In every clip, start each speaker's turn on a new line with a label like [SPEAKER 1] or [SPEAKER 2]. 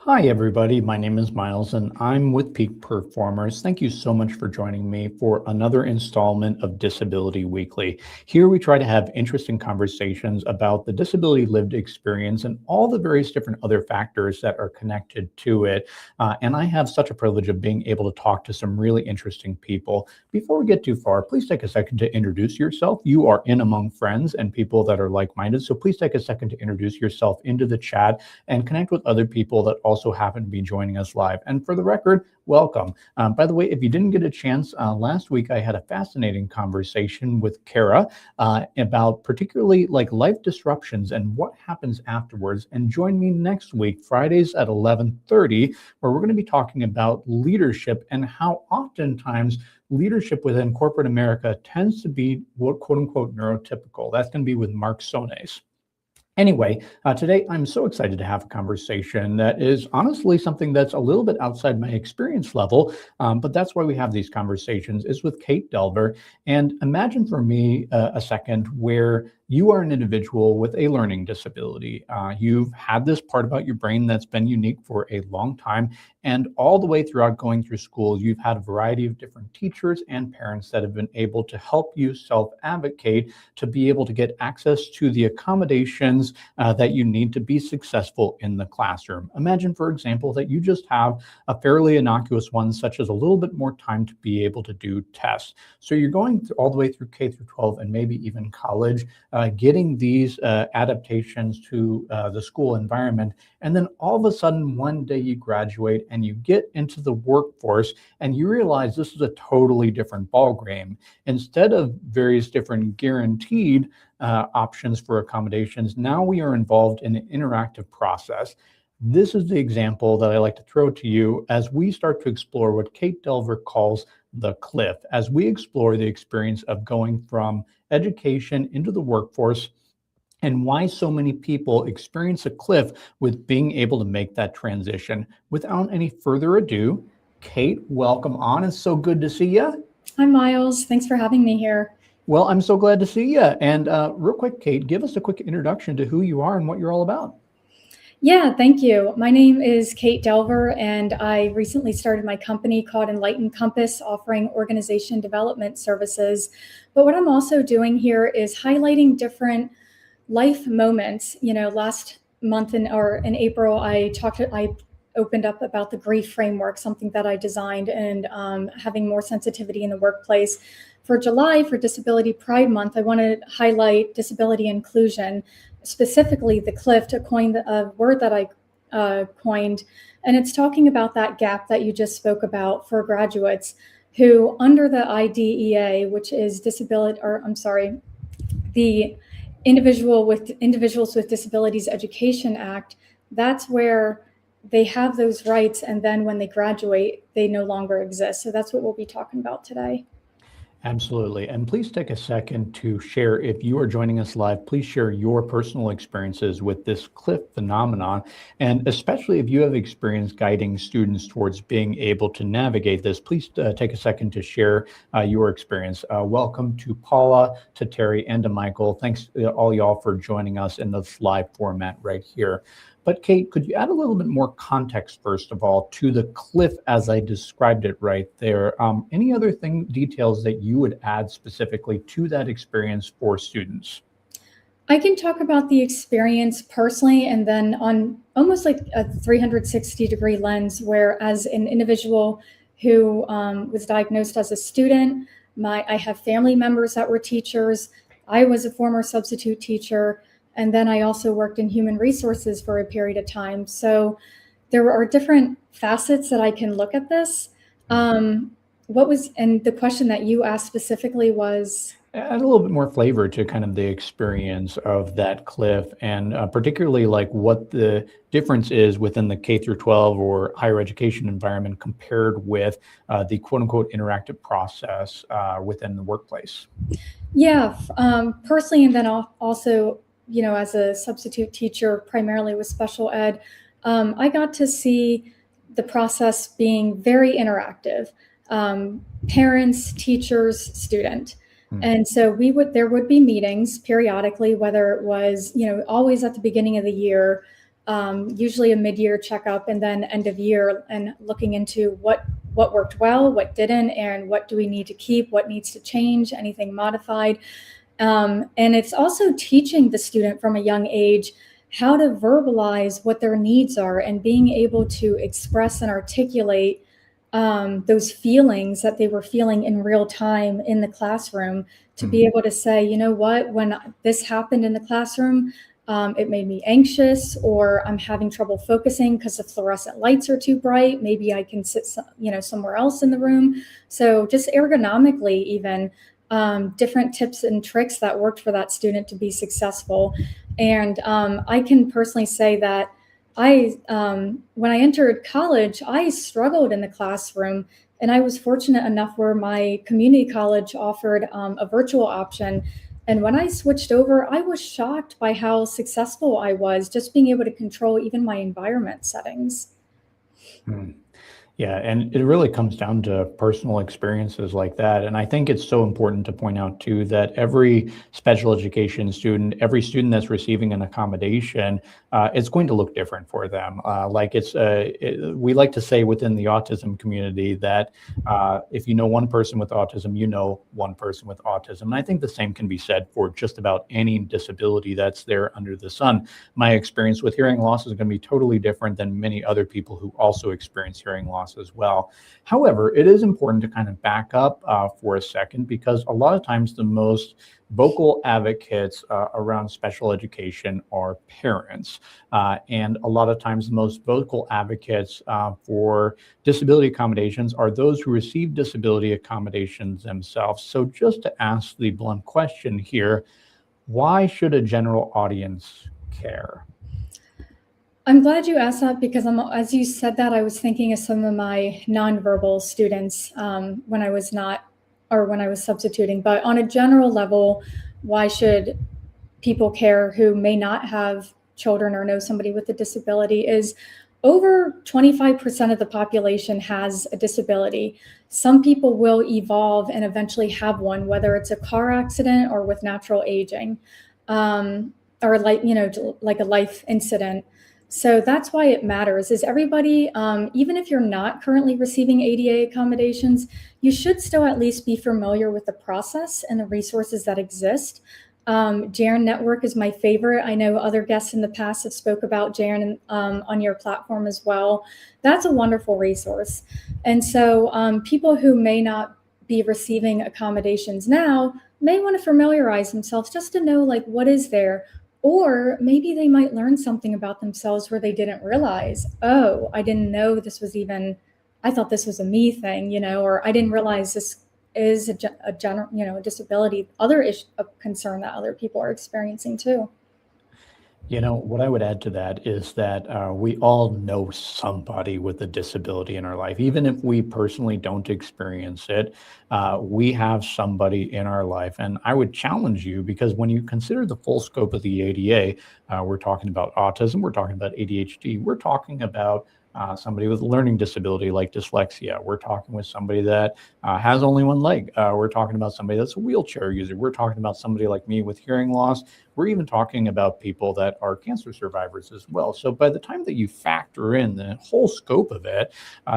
[SPEAKER 1] Hi, everybody. My name is Miles, and I'm with Peak Performers. Thank you so much for joining me for another installment of Disability Weekly. Here we try to have interesting conversations about the disability lived experience and all the various different other factors that are connected to it. And I have such a privilege of being able to talk to some really interesting people. Before we get too far, please take a second to introduce yourself. You are in among friends and people that are like-minded, so please take a second to introduce yourself into the chat and connect with other people that also happen to be joining us live. And for the record, welcome. By the way, if you didn't get a chance, last week I had a fascinating conversation with Kara about particularly like life disruptions and what happens afterwards. And join me next week, Fridays at 11:30, where we're going to be talking about leadership and how oftentimes leadership within corporate America tends to be what quote unquote neurotypical. That's going to be with Mark Sones. Anyway, today I'm so excited to have a conversation that is honestly something that's a little bit outside my experience level, but that's why we have these conversations, is with Kate Delver. And imagine for me a second where you are an individual with a learning disability. You've had this part about your brain that's been unique for a long time, and all the way throughout going through school, you've had a variety of different teachers and parents that have been able to help you self-advocate to be able to get access to the accommodations that you need to be successful in the classroom. Imagine, for example, that you just have a fairly innocuous one, such as a little bit more time to be able to do tests. So you're going all the way through K through 12 and maybe even college, getting these adaptations to the school environment. And then all of a sudden, one day you graduate and you get into the workforce and you realize this is a totally different ballgame. Instead of various different guaranteed options for accommodations, now we are involved in an interactive process. This is the example that I like to throw to you as we start to explore what Kate Delver calls the cliff, as we explore the experience of going from education into the workforce and why so many people experience a cliff with being able to make that transition. Without any further ado, Kate, welcome on. It's so good to see you.
[SPEAKER 2] Hi, Miles. Thanks for having me here.
[SPEAKER 1] Well, I'm so glad to see you. And real quick, Kate, give us a quick introduction to who you are and what you're all about.
[SPEAKER 2] Yeah, thank you. My name is Kate Delver, and I recently started my company called Enlightened Compass, offering organization development services. But what I'm also doing here is highlighting different life moments. Last month in April, I opened up about the grief framework, something that I designed, and having more sensitivity in the workplace. For July, for Disability Pride Month, I want to highlight disability inclusion, specifically the cliff, to coin a word that I coined, and it's talking about that gap that you just spoke about for graduates who, under the IDEA, which is the Individuals with Disabilities Education Act, that's where they have those rights, and then when they graduate, they no longer exist. So that's what we'll be talking about today.
[SPEAKER 1] Absolutely. And please take a second to share, if you are joining us live, please share your personal experiences with this cliff phenomenon. And especially if you have experience guiding students towards being able to navigate this, please take a second to share your experience. Welcome to Paula, to Terry, and to Michael. Thanks all y'all for joining us in this live format right here. But Kate, could you add a little bit more context, first of all, to the cliff as I described it right there? Any other details that you would add specifically to that experience for students?
[SPEAKER 2] I can talk about the experience personally, and then on almost like a 360-degree lens, where as an individual who was diagnosed as a student, I have family members that were teachers. I was a former substitute teacher. And then I also worked in human resources for a period of time. So there are different facets that I can look at this. And the question that you asked specifically was?
[SPEAKER 1] Add a little bit more flavor to kind of the experience of that cliff, and particularly like what the difference is within the K through 12 or higher education environment compared with the quote unquote interactive process within the workplace.
[SPEAKER 2] Yeah, personally, and then also, as a substitute teacher, primarily with special ed, I got to see the process being very interactive. Parents, teachers, student. And so there would be meetings periodically, whether it was, always at the beginning of the year, usually a mid-year checkup and then end of year, and looking into what worked well, what didn't, and what do we need to keep, what needs to change, anything modified. And it's also teaching the student from a young age how to verbalize what their needs are and being able to express and articulate those feelings that they were feeling in real time in the classroom, to be able to say, you know what, when this happened in the classroom, it made me anxious, or I'm having trouble focusing because the fluorescent lights are too bright. Maybe I can sit, somewhere else in the room. So just ergonomically, even different tips and tricks that worked for that student to be successful. And I can personally say that when I entered college, I struggled in the classroom, and I was fortunate enough where my community college offered a virtual option. And when I switched over, I was shocked by how successful I was, just being able to control even my environment settings.
[SPEAKER 1] Hmm. Yeah, and it really comes down to personal experiences like that. And I think it's so important to point out too that every special education student, every student that's receiving an accommodation, it's going to look different for them. We like to say within the autism community that if you know one person with autism, you know one person with autism. And I think the same can be said for just about any disability that's there under the sun. My experience with hearing loss is going to be totally different than many other people who also experience hearing loss as well. However, it is important to kind of back up for a second, because a lot of times the most vocal advocates around special education are parents. And a lot of times the most vocal advocates for disability accommodations are those who receive disability accommodations themselves. So just to ask the blunt question here, why should a general audience care?
[SPEAKER 2] I'm glad you asked that, because as you said that, I was thinking of some of my nonverbal students when I was not, or when I was substituting. But on a general level, why should people care who may not have children or know somebody with a disability? Is over 25% of the population has a disability. Some people will evolve and eventually have one, whether it's a car accident or with natural aging, or like a life incident. So that's why it matters, is everybody, even if you're not currently receiving ADA accommodations, you should still at least be familiar with the process and the resources that exist. Jaren Network is my favorite. I know other guests in the past have spoke about Jaren on your platform as well. That's a wonderful resource. And so people who may not be receiving accommodations now may want to familiarize themselves just to know, like, what is there. Or maybe they might learn something about themselves where they didn't realize, oh, I didn't know this was even, I thought this was a me thing, or I didn't realize this is a general, a disability, other issue of concern that other people are experiencing too.
[SPEAKER 1] What I would add to that is that we all know somebody with a disability in our life. Even if we personally don't experience it, we have somebody in our life. And I would challenge you, because when you consider the full scope of the ADA, we're talking about autism, we're talking about ADHD, we're talking about somebody with a learning disability like dyslexia. We're talking with somebody that has only one leg. We're talking about somebody that's a wheelchair user. We're talking about somebody like me with hearing loss. We're even talking about people that are cancer survivors as well. So by the time that you factor in the whole scope of it,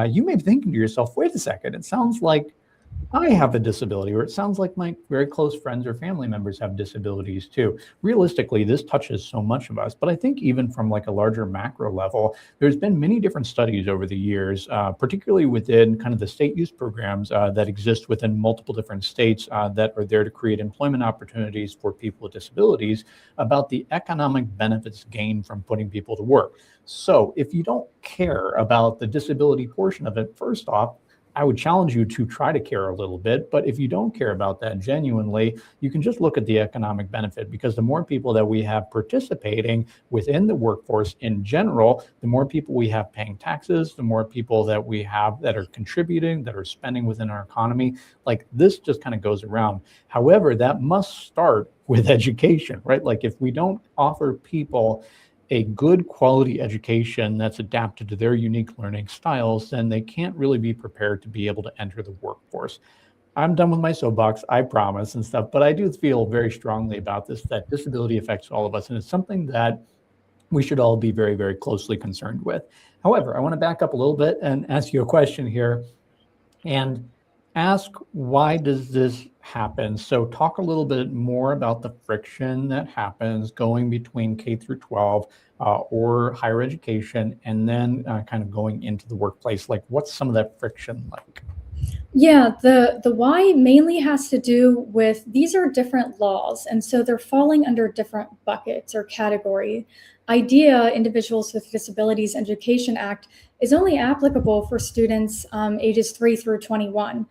[SPEAKER 1] you may be thinking to yourself, wait a second, it sounds like I have a disability, or it sounds like my very close friends or family members have disabilities too. Realistically, this touches so much of us, but I think even from like a larger macro level, there's been many different studies over the years, particularly within kind of the state youth programs that exist within multiple different states that are there to create employment opportunities for people with disabilities, about the economic benefits gained from putting people to work. So if you don't care about the disability portion of it, first off, I would challenge you to try to care a little bit. But if you don't care about that genuinely, you can just look at the economic benefit, because the more people that we have participating within the workforce in general, the more people we have paying taxes, the more people that we have that are contributing, that are spending within our economy. Like, this just kind of goes around. However, that must start with education, right? Like, if we don't offer people a good quality education that's adapted to their unique learning styles, then they can't really be prepared to be able to enter the workforce. I'm done with my soapbox, I promise, and stuff, but I do feel very strongly about this, that disability affects all of us. And it's something that we should all be very, very closely concerned with. However, I want to back up a little bit and ask you a question here and ask, why does this happen? So talk a little bit more about the friction that happens going between K through 12 or higher education, and then kind of going into the workplace. Like, what's some of that friction like?
[SPEAKER 2] Yeah, the why mainly has to do with these are different laws, and so they're falling under different buckets or category. IDEA, Individuals with Disabilities Education Act, is only applicable for students ages 3 through 21.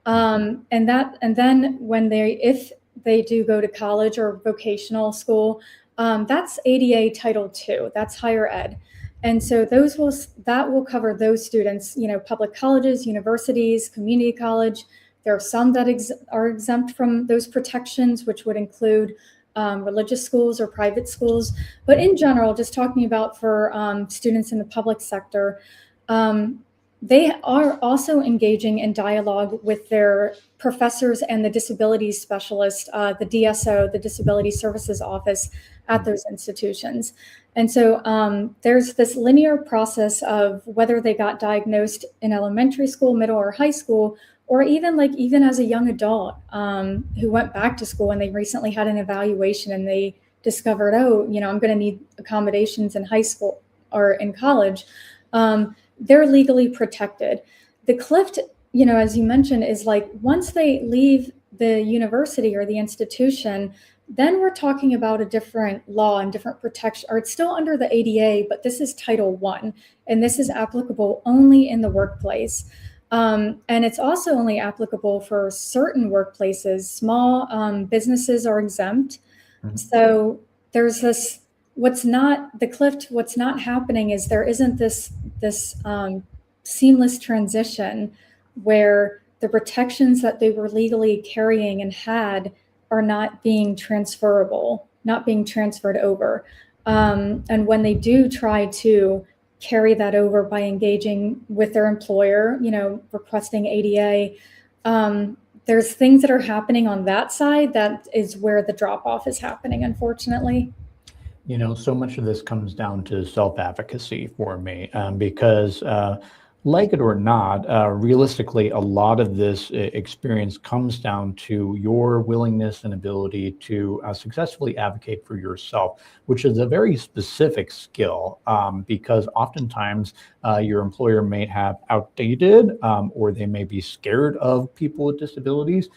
[SPEAKER 2] And then if they do go to college or vocational school, that's ADA Title II, that's higher ed. And so that will cover those students, public colleges, universities, community college. There are some that are exempt from those protections, which would include religious schools or private schools. But in general, just talking about for students in the public sector, they are also engaging in dialogue with their professors and the disability specialist, the DSO, the Disability Services Office at those institutions. And so there's this linear process of whether they got diagnosed in elementary school, middle, or high school, or even as a young adult who went back to school and they recently had an evaluation and they discovered, I'm going to need accommodations in high school or in college. They're legally protected. The CLIFT, as you mentioned, is like once they leave the university or the institution, then we're talking about a different law and different protection, or it's still under the ADA, but this is Title I, and this is applicable only in the workplace. And it's also only applicable for certain workplaces. Small businesses are exempt. Mm-hmm. So there's this, what's not happening is there isn't this seamless transition where the protections that they were legally carrying and had are not being transferred over. And when they do try to carry that over by engaging with their employer, requesting ADA, there's things that are happening on that side that is where the drop-off is happening, unfortunately.
[SPEAKER 1] So much of this comes down to self-advocacy for me, because like it or not, realistically, a lot of this experience comes down to your willingness and ability to successfully advocate for yourself, which is a very specific skill, because oftentimes your employer may have outdated or they may be scared of people with disabilities.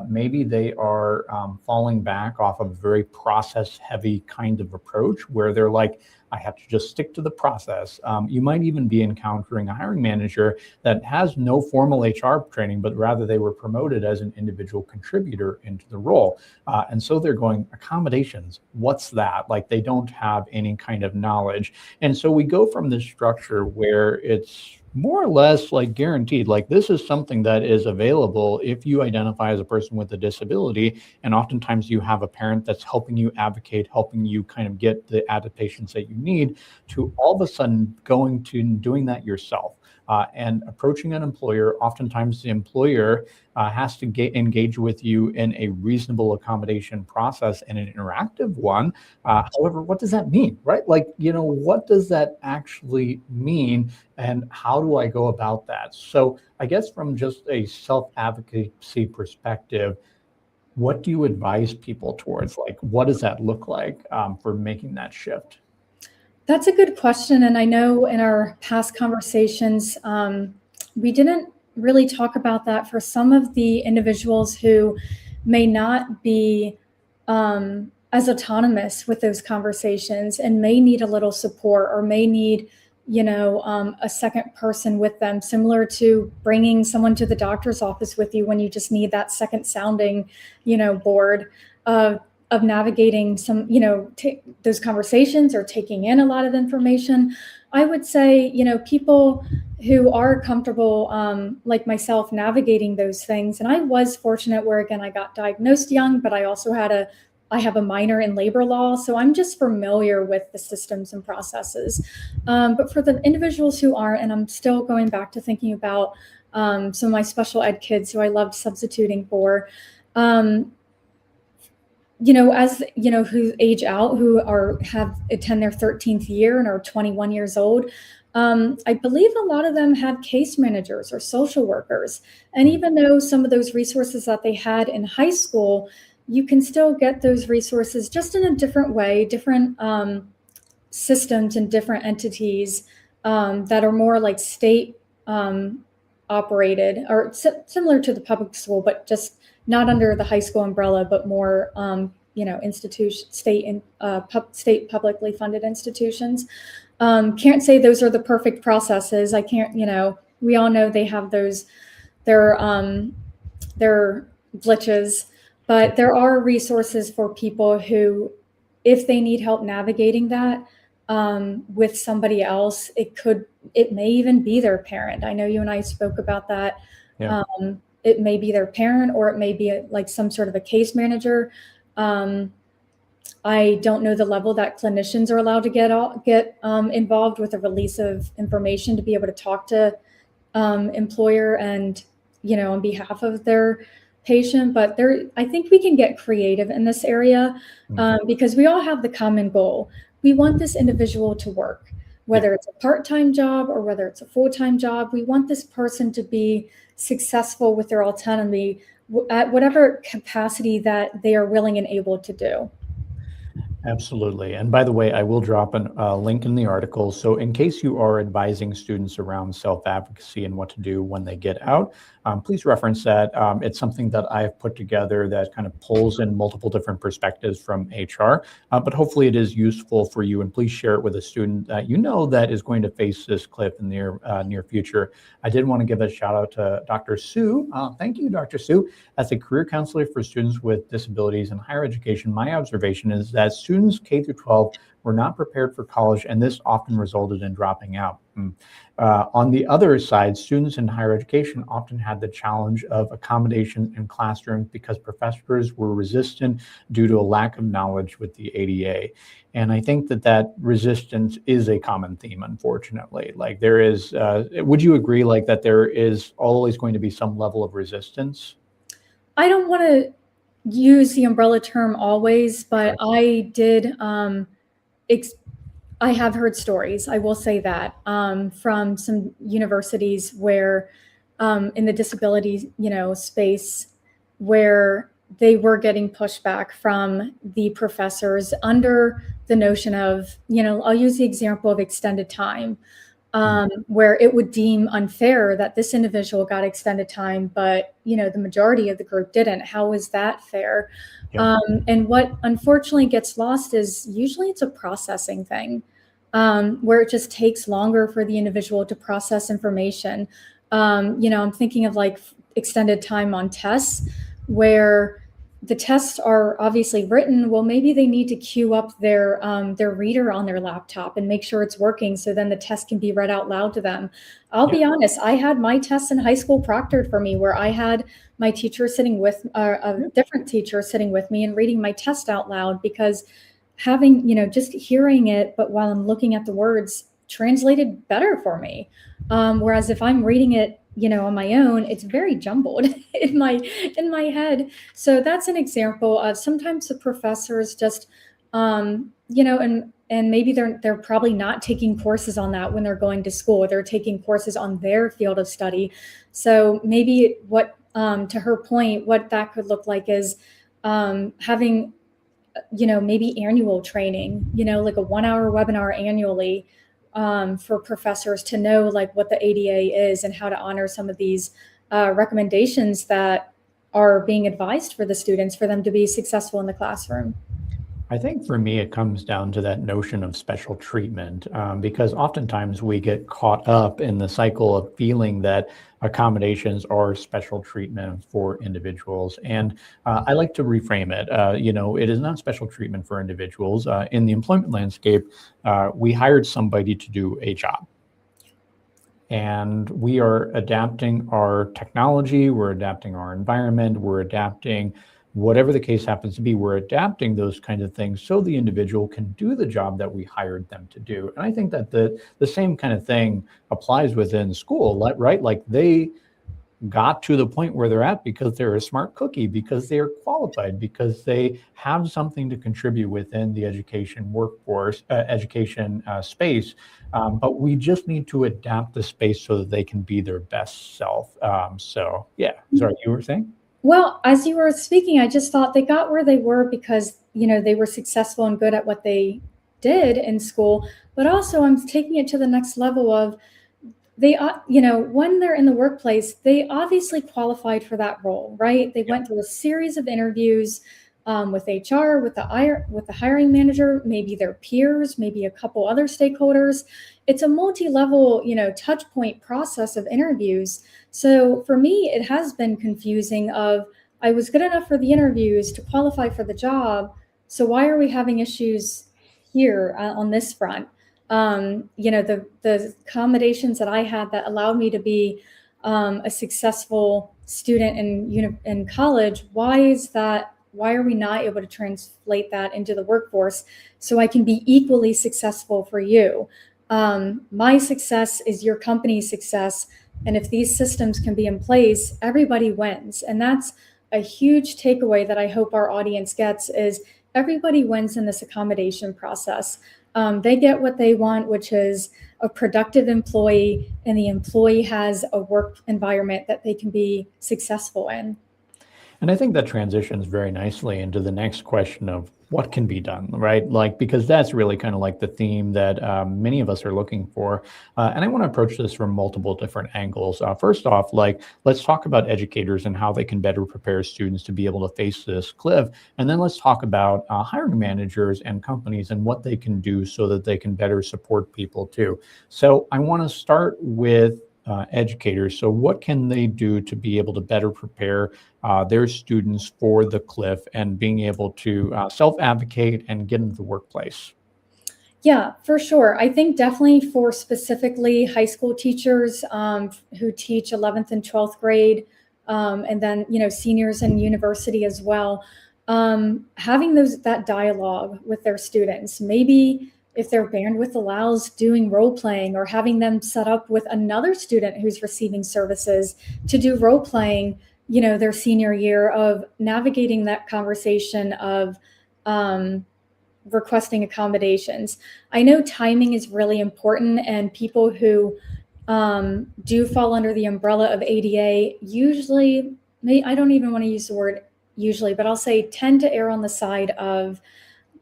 [SPEAKER 1] Maybe they are falling back off of a very process-heavy kind of approach where they're like, I have to just stick to the process. You might even be encountering a hiring manager that has no formal HR training, but rather they were promoted as an individual contributor into the role. And so they're going, accommodations, what's that? Like they don't have any kind of knowledge. And so we go from this structure where it's more or less like guaranteed, like this is something that is available if you identify as a person with a disability. And oftentimes you have a parent that's helping you advocate, helping you kind of get the adaptations that you need, to all of a sudden going to doing that yourself. And approaching an employer, oftentimes the employer has to engage with you in a reasonable accommodation process and an interactive one. However, what does that mean, right? Like, what does that actually mean and how do I go about that? So I guess from just a self-advocacy perspective, what do you advise people towards? Like, what does that look like for making that shift?
[SPEAKER 2] That's a good question. And I know in our past conversations, we didn't really talk about that for some of the individuals who may not be as autonomous with those conversations and may need a little support or may need, a second person with them, similar to bringing someone to the doctor's office with you when you just need that second sounding, board of navigating some, those conversations or taking in a lot of information. I would say, people who are comfortable, like myself, navigating those things. And I was fortunate where, again, I got diagnosed young, but I also I have a minor in labor law. So I'm just familiar with the systems and processes. But for the individuals who aren't, and I'm still going back to thinking about some of my special ed kids who I loved substituting for, as who age out, who have attend their 13th year and are 21 years old, I believe a lot of them have case managers or social workers. And even though some of those resources that they had in high school, you can still get those resources just in a different way, different systems and different entities that are more like state operated, or similar to the public school, but just not under the high school umbrella, but more institution, state publicly funded institutions. Can't say those are the perfect processes. I can't, we all know they have their glitches, but there are resources for people who, if they need help navigating that with somebody else, it may even be their parent. I know you and I spoke about that.
[SPEAKER 1] Yeah.
[SPEAKER 2] It may be their parent, or it may be like some sort of a case manager. I don't know the level that clinicians are allowed to get involved with the release of information to be able to talk to employer and, on behalf of their patient. But I think we can get creative in this area because we all have the common goal. We want this individual to work, whether it's a part-time job or whether it's a full-time job. We want this person to be successful with their autonomy at whatever capacity that they are willing and able to do.
[SPEAKER 1] Absolutely. And by the way, I will drop a link in the article. So in case you are advising students around self-advocacy and what to do when they get out, please reference that. It's something that I've put together that kind of pulls in multiple different perspectives from HR, but hopefully it is useful for you, and please share it with a student that you know that is going to face this cliff in the near future. I did want to give a shout out to Dr. Sue. Thank you, Dr. Sue. As a career counselor for students with disabilities in higher education, my observation is that students K through 12 were not prepared for college, and this often resulted in dropping out. On the other side, students in higher education often had the challenge of accommodation in classrooms because professors were resistant due to a lack of knowledge with the ADA. And I think that resistance is a common theme, unfortunately. Like there is, would you agree like that there is always going to be some level of resistance?
[SPEAKER 2] I don't want to use the umbrella term always, but I did, I have heard stories, I will say that, from some universities where in the disability, space, where they were getting pushback from the professors under the notion of, I'll use the example of extended time, where it would deem unfair that this individual got extended time, but, the majority of the group didn't. How is that fair? Yeah. And what unfortunately gets lost is usually it's a processing thing, where it just takes longer for the individual to process information. I'm thinking of like extended time on tests where the tests are obviously written. Well, maybe they need to queue up their reader on their laptop and make sure it's working, so then the test can be read out loud to them. I'll be honest, I had my tests in high school proctored for me, where I had my teacher sitting with a different teacher sitting with me and reading my test out loud, because having, just hearing it, but while I'm looking at the words, translated better for me. Whereas if I'm reading it, on my own, it's very jumbled in my head. So that's an example of sometimes the professors just, and maybe they're probably not taking courses on that when they're going to school. They're taking courses on their field of study. So maybe what, to her point, what that could look like is having, maybe annual training, like a 1-hour webinar annually, for professors to know like what the ADA is and how to honor some of these recommendations that are being advised for the students for them to be successful in the classroom.
[SPEAKER 1] I think for me, it comes down to that notion of special treatment, because oftentimes we get caught up in the cycle of feeling that accommodations are special treatment for individuals. And I like to reframe it. It is not special treatment for individuals. In the employment landscape, we hired somebody to do a job. And we are adapting our technology, we're adapting our environment, we're adapting whatever the case happens to be, we're adapting those kinds of things so the individual can do the job that we hired them to do. And I think that the same kind of thing applies within school, right? Like got to the point where they're at because they're a smart cookie, because they're qualified, because they have something to contribute within the education workforce, education space. But we just need to adapt the space so that they can be their best self. So, yeah, sorry, you were saying?
[SPEAKER 2] Well, as you were speaking, I just thought they got where they were because, they were successful and good at what they did in school. But also, I'm taking it to the next level of when they're in the workplace, they obviously qualified for that role, right? They went through a series of interviews with HR, with the hiring manager, maybe their peers, maybe a couple other stakeholders. It's a multi-level, touch point process of interviews. So for me, it has been confusing of I was good enough for the interviews to qualify for the job. So why are we having issues here on this front? The accommodations that I had that allowed me to be a successful student in college. Why are we not able to translate that into the workforce so I can be equally successful for you? My success is your company's success. And if these systems can be in place, everybody wins. And that's a huge takeaway that I hope our audience gets is everybody wins in this accommodation process. They get what they want, which is a productive employee, and the employee has a work environment that they can be successful in.
[SPEAKER 1] And I think that transitions very nicely into the next question of what can be done, right? Like, because that's really kind of like the theme that many of us are looking for. And I want to approach this from multiple different angles. First off, like, let's talk about educators and how they can better prepare students to be able to face this cliff. And then let's talk about hiring managers and companies and what they can do so that they can better support people too. So I want to start with educators. So what can they do to be able to better prepare their students for the cliff and being able to self-advocate and get into the workplace?
[SPEAKER 2] Yeah, for sure. I think definitely for specifically high school teachers who teach 11th and 12th grade, and then seniors in university as well, having that dialogue with their students, maybe if their bandwidth allows doing role playing or having them set up with another student who's receiving services to do role playing, their senior year of navigating that conversation of requesting accommodations. I know timing is really important, and people who do fall under the umbrella of ADA usually, I don't even want to use the word usually, but I'll say tend to err on the side of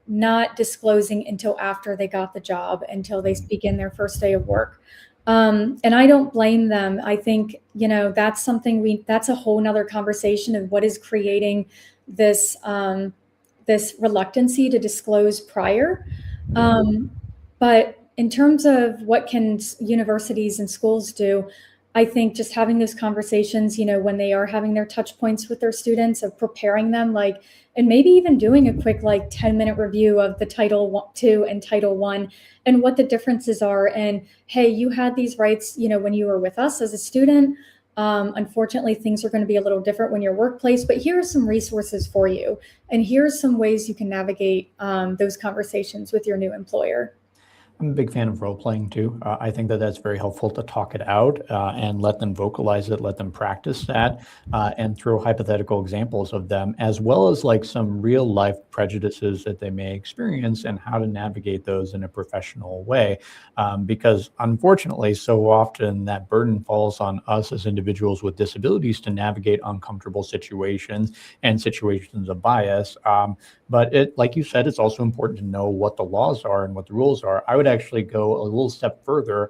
[SPEAKER 2] not disclosing until after they got the job, until they begin their first day of work. And I don't blame them. I think, that's that's a whole nother conversation of what is creating this, this reluctancy to disclose prior. But in terms of what can universities and schools do, I think just having those conversations, when they are having their touch points with their students, of preparing them, and maybe even doing a quick 10-minute review of the Title II and Title I and what the differences are. And hey, you had these rights, when you were with us as a student. Unfortunately, things are going to be a little different when you're workplace, but here are some resources for you. And here's some ways you can navigate those conversations with your new employer.
[SPEAKER 1] I'm a big fan of role playing too. I think that that's very helpful to talk it out and let them vocalize it, let them practice that, and throw hypothetical examples of them, as well as some real life prejudices that they may experience and how to navigate those in a professional way. Because unfortunately, so often that burden falls on us as individuals with disabilities to navigate uncomfortable situations and situations of bias. But like you said, it's also important to know what the laws are and what the rules are. I would actually go a little step further.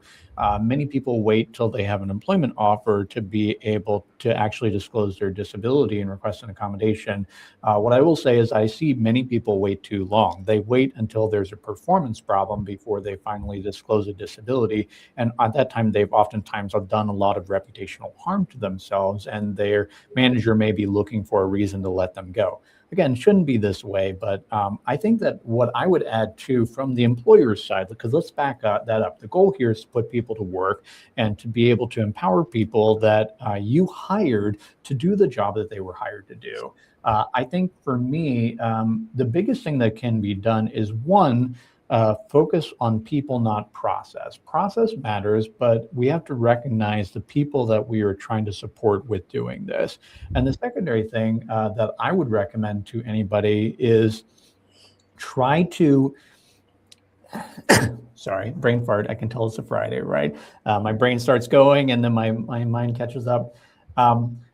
[SPEAKER 1] Many people wait till they have an employment offer to be able to actually disclose their disability and request an accommodation. What I will say is I see many people wait too long. They wait until there's a performance problem before they finally disclose a disability. And at that time, they've oftentimes done a lot of reputational harm to themselves, and their manager may be looking for a reason to let them go. Again, shouldn't be this way, but I think that what I would add too from the employer's side, because let's back that up. The goal here is to put people to work and to be able to empower people that you hired to do the job that they were hired to do. I think for me, the biggest thing that can be done is one, focus on people, not process. Process matters, but we have to recognize the people that we are trying to support with doing this. And the secondary thing that I would recommend to anybody is try to sorry, brain fart. I can tell it's a Friday, right? My brain starts going and then my mind catches up.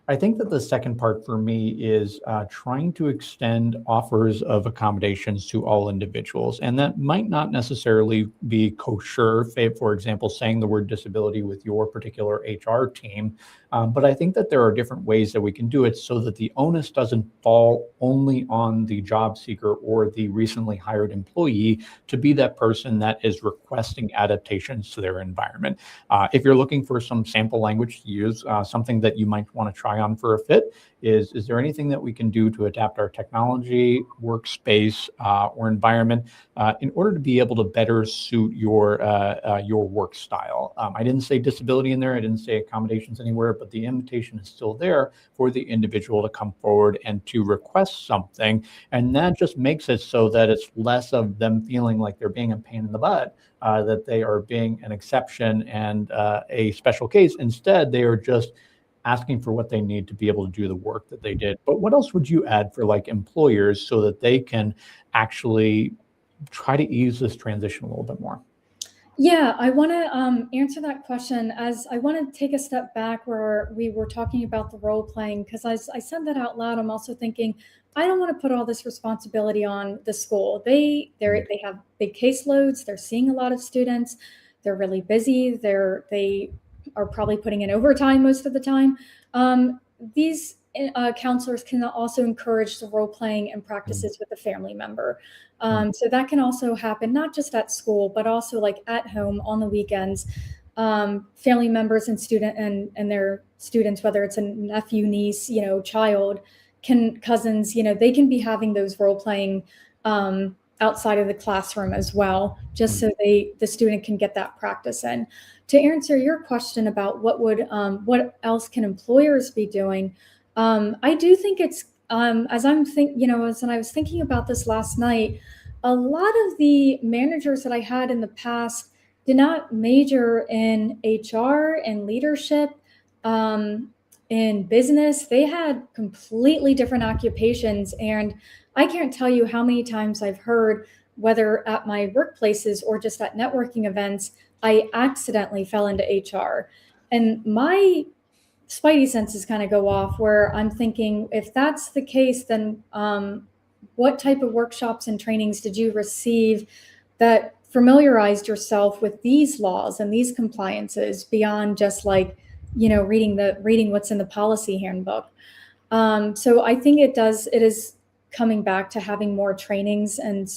[SPEAKER 1] I think that the second part for me is trying to extend offers of accommodations to all individuals. And that might not necessarily be kosher, for example, saying the word disability with your particular HR team. But I think that there are different ways that we can do it so that the onus doesn't fall only on the job seeker or the recently hired employee to be that person that is requesting adaptations to their environment. If you're looking for some sample language to use, something that you might want to try on for a fit is there anything that we can do to adapt our technology, workspace, or environment in order to be able to better suit your work style? I didn't say disability in there. I didn't say accommodations anywhere, but the invitation is still there for the individual to come forward and to request something. And that just makes it so that it's less of them feeling like they're being a pain in the butt, that they are being an exception and a special case. Instead, they are just asking for what they need to be able to do the work that they did. But what else would you add for like employers so that they can actually try to ease this transition a little bit more?
[SPEAKER 2] Yeah, I want to answer that question as I want to take a step back where we were talking about the role playing, because as I said that out loud, I'm also thinking I don't want to put all this responsibility on the school. They have big caseloads. They're seeing a lot of students. They're really busy. They are probably putting in overtime most of the time. These counselors can also encourage the role playing and practices with a family member. So that can also happen, not just at school, but also like at home on the weekends. Family members and and their students, whether it's a nephew, niece, child, cousins, they can be having those role playing outside of the classroom as well, just so the student can get that practice in. To answer your question about what else can employers be doing, I do think it's as I was thinking about this last night, a lot of the managers that I had in the past did not major in HR and leadership, in business. They had completely different occupations. And I can't tell you how many times I've heard, whether at my workplaces or just at networking events, I accidentally fell into HR. And my spidey senses kind of go off where I'm thinking, if that's the case, then what type of workshops and trainings did you receive that familiarized yourself with these laws and these compliances beyond just like, reading what's in the policy handbook? So I think it is coming back to having more trainings and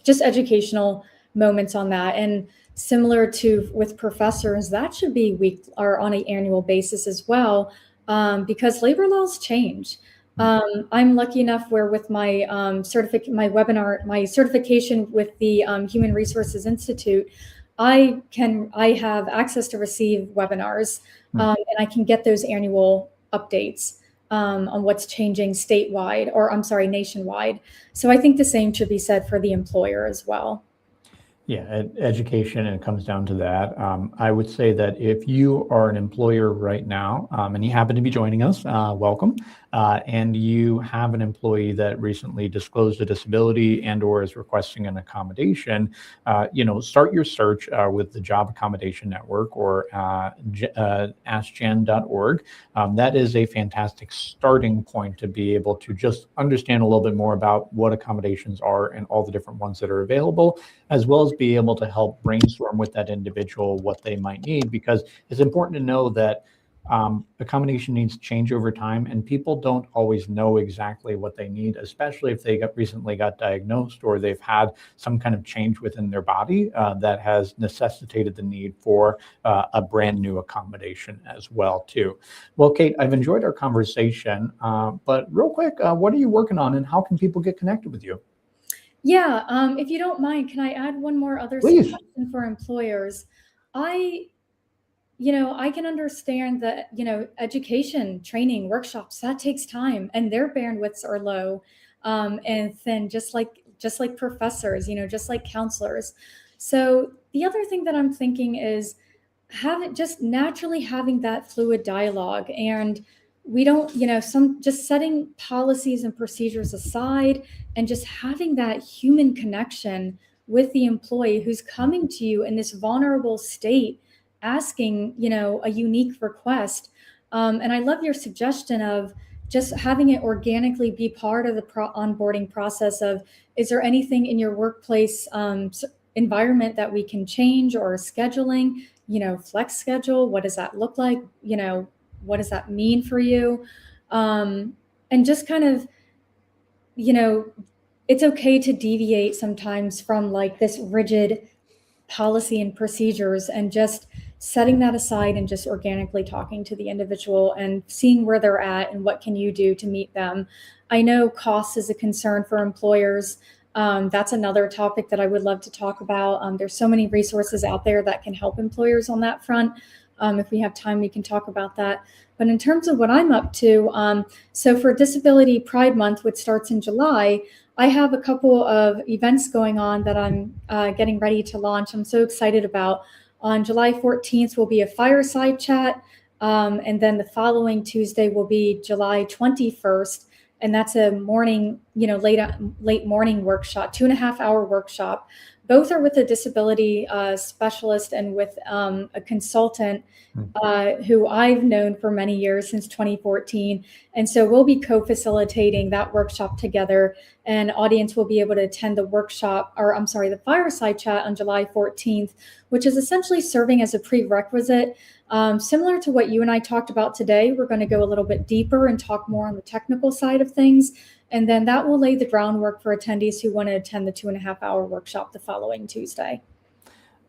[SPEAKER 2] just educational moments on that. And similar to with professors, that should be or on an annual basis as well, because labor laws change. I'm lucky enough where with my my certification with the Human Resources Institute, I have access to receive webinars, and I can get those annual updates on what's changing statewide, or I'm sorry, nationwide. So I think the same should be said for the employer as well.
[SPEAKER 1] Yeah, education, and it comes down to that. I would say that if you are an employer right now, and you happen to be joining us, welcome, and you have an employee that recently disclosed a disability and/or is requesting an accommodation, start your search with the Job Accommodation Network or askjan.org. That is a fantastic starting point to be able to just understand a little bit more about what accommodations are and all the different ones that are available, as well as be able to help brainstorm with that individual what they might need, because it's important to know that accommodation needs change over time, and people don't always know exactly what they need, especially if they recently got diagnosed or they've had some kind of change within their body that has necessitated the need for a brand new accommodation as well too. Well, Kate, I've enjoyed our conversation, but real quick, what are you working on and how can people get connected with you?
[SPEAKER 2] Yeah, if you don't mind, can I add one more other
[SPEAKER 1] Please.
[SPEAKER 2] suggestion for employers? I I can understand that, education, training, workshops, that takes time and their bandwidths are low and thin, just like just like professors, just like counselors. So the other thing that I'm thinking is just naturally having that fluid dialogue, and we don't, some just setting policies and procedures aside and just having that human connection with the employee who's coming to you in this vulnerable state, asking, a unique request. And I love your suggestion of just having it organically be part of the onboarding process of, is there anything in your workplace environment that we can change, or scheduling, flex schedule? What does that look like? What does that mean for you? And just kind of, it's okay to deviate sometimes from like this rigid policy and procedures, and just setting that aside and just organically talking to the individual and seeing where they're at and what can you do to meet them. I know cost is a concern for employers. That's another topic that I would love to talk about. There's so many resources out there that can help employers on that front. If we have time, we can talk about that. But in terms of what I'm up to, so for Disability Pride Month, which starts in July, I have a couple of events going on that I'm getting ready to launch. I'm so excited about. On July 14th will be a fireside chat, and then the following Tuesday will be July 21st, and that's a morning, late morning workshop, 2.5-hour workshop. Both are with a disability specialist and with a consultant who I've known for many years, since 2014. And so we'll be co-facilitating that workshop together, and audience will be able to attend the fireside chat on July 14th, which is essentially serving as a prerequisite. Similar to what you and I talked about today, we're going to go a little bit deeper and talk more on the technical side of things. And then that will lay the groundwork for attendees who want to attend the 2.5-hour workshop the following Tuesday.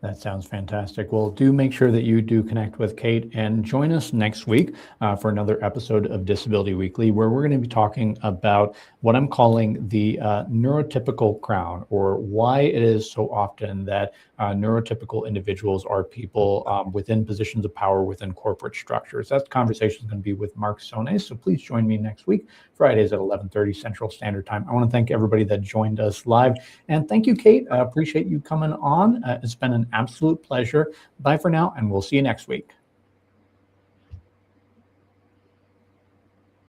[SPEAKER 1] That sounds fantastic. Well, do make sure that you do connect with Kate and join us next week for another episode of Disability Weekly, where we're going to be talking about what I'm calling the neurotypical crown, or why it is so often that neurotypical individuals are people within positions of power within corporate structures. That conversation is going to be with Mark Sones. So please join me next week, Fridays at 11:30 Central Standard Time. I want to thank everybody that joined us live. And thank you, Kate. I appreciate you coming on. It's been an absolute pleasure. Bye for now, and we'll see you next week.